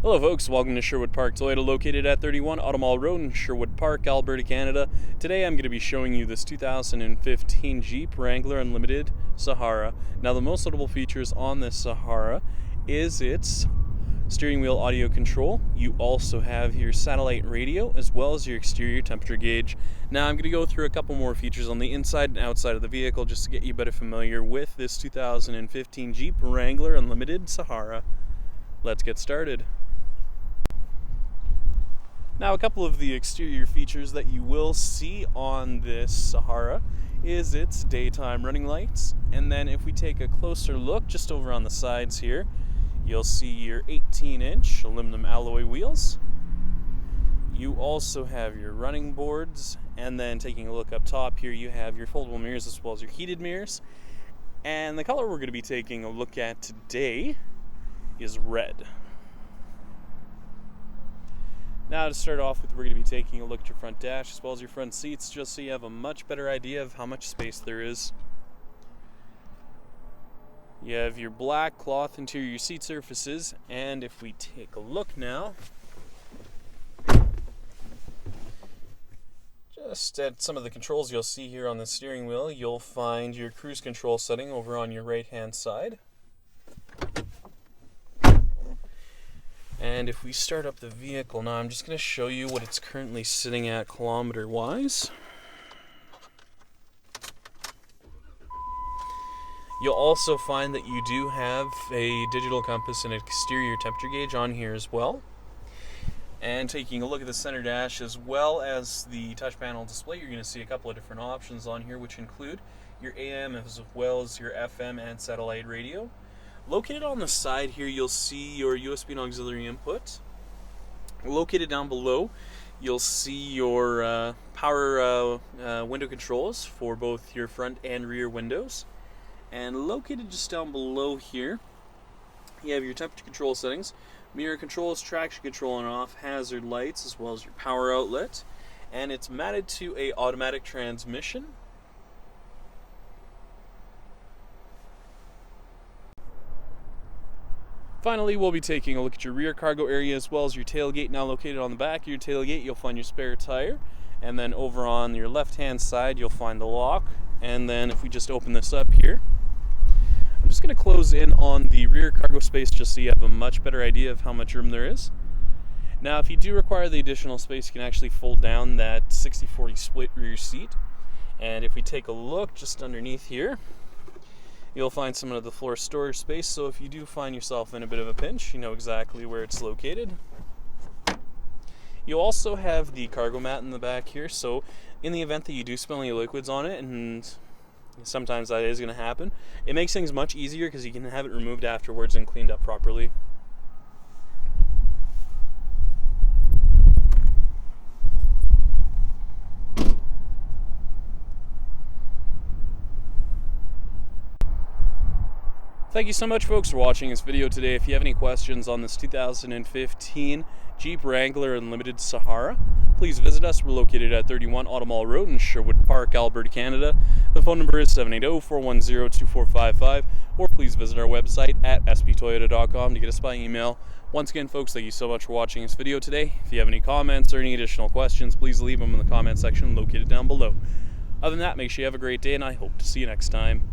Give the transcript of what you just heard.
Hello folks, welcome to Sherwood Park Toyota, located at 31 Automall Road in Sherwood Park, Alberta, Canada. Today I'm going to be showing you this 2015 Jeep Wrangler Unlimited Sahara. Now the most notable features on this Sahara is its steering wheel audio control. You also have your satellite radio as well as your exterior temperature gauge. Now I'm going to go through a couple more features on the inside and outside of the vehicle just to get you better familiar with this 2015 Jeep Wrangler Unlimited Sahara. Let's get started. Now, a couple of the exterior features that you will see on this Sahara is its daytime running lights. And then if we take a closer look just over on the sides here, you'll see your 18-inch aluminum alloy wheels. You also have your running boards, and then taking a look up top here, you have your foldable mirrors as well as your heated mirrors. And the color we're going to be taking a look at today is red. Now to start off with, we're going to be taking a look at your front dash as well as your front seats, just so you have a much better idea of how much space there is. You have your black cloth interior seat surfaces, and if we take a look now, just at some of the controls you'll see here on the steering wheel, you'll find your cruise control setting over on your right hand side. And if we start up the vehicle now, I'm just going to show you what it's currently sitting at kilometer-wise. You'll also find that you do have a digital compass and exterior temperature gauge on here as well. And taking a look at the center dash as well as the touch panel display, you're going to see a couple of different options on here, which include your AM as well as your FM and satellite radio. Located on the side here, you'll see your USB and auxiliary input. Located down below, you'll see your power window controls for both your front and rear windows. And located just down below here, you have your temperature control settings, mirror controls, traction control on and off, hazard lights, as well as your power outlet. And it's matted to a automatic transmission. Finally, we'll be taking a look at your rear cargo area as well as your tailgate. Now located on the back of your tailgate, you'll find your spare tire. And then over on your left-hand side, you'll find the lock. And then if we just open this up here, I'm just going to close in on the rear cargo space just so you have a much better idea of how much room there is. Now, if you do require the additional space, you can actually fold down that 60-40 split rear seat. And if we take a look just underneath here, you'll find some of the floor storage space, so if you do find yourself in a bit of a pinch, you know exactly where it's located. You'll also have the cargo mat in the back here, so in the event that you do spill any liquids on it, and sometimes that is going to happen, it makes things much easier because you can have it removed afterwards and cleaned up properly. Thank you so much, folks, for watching this video today. If you have any questions on this 2015 Jeep Wrangler Unlimited Sahara, please visit us. We're located at 31 Automall Road in Sherwood Park, Alberta, Canada. The phone number is 780-410-2455, or please visit our website at sptoyota.com to get us by email. Once again, folks, thank you so much for watching this video today. If you have any comments or any additional questions, please leave them in the comment section located down below. Other than that, make sure you have a great day, and I hope to see you next time.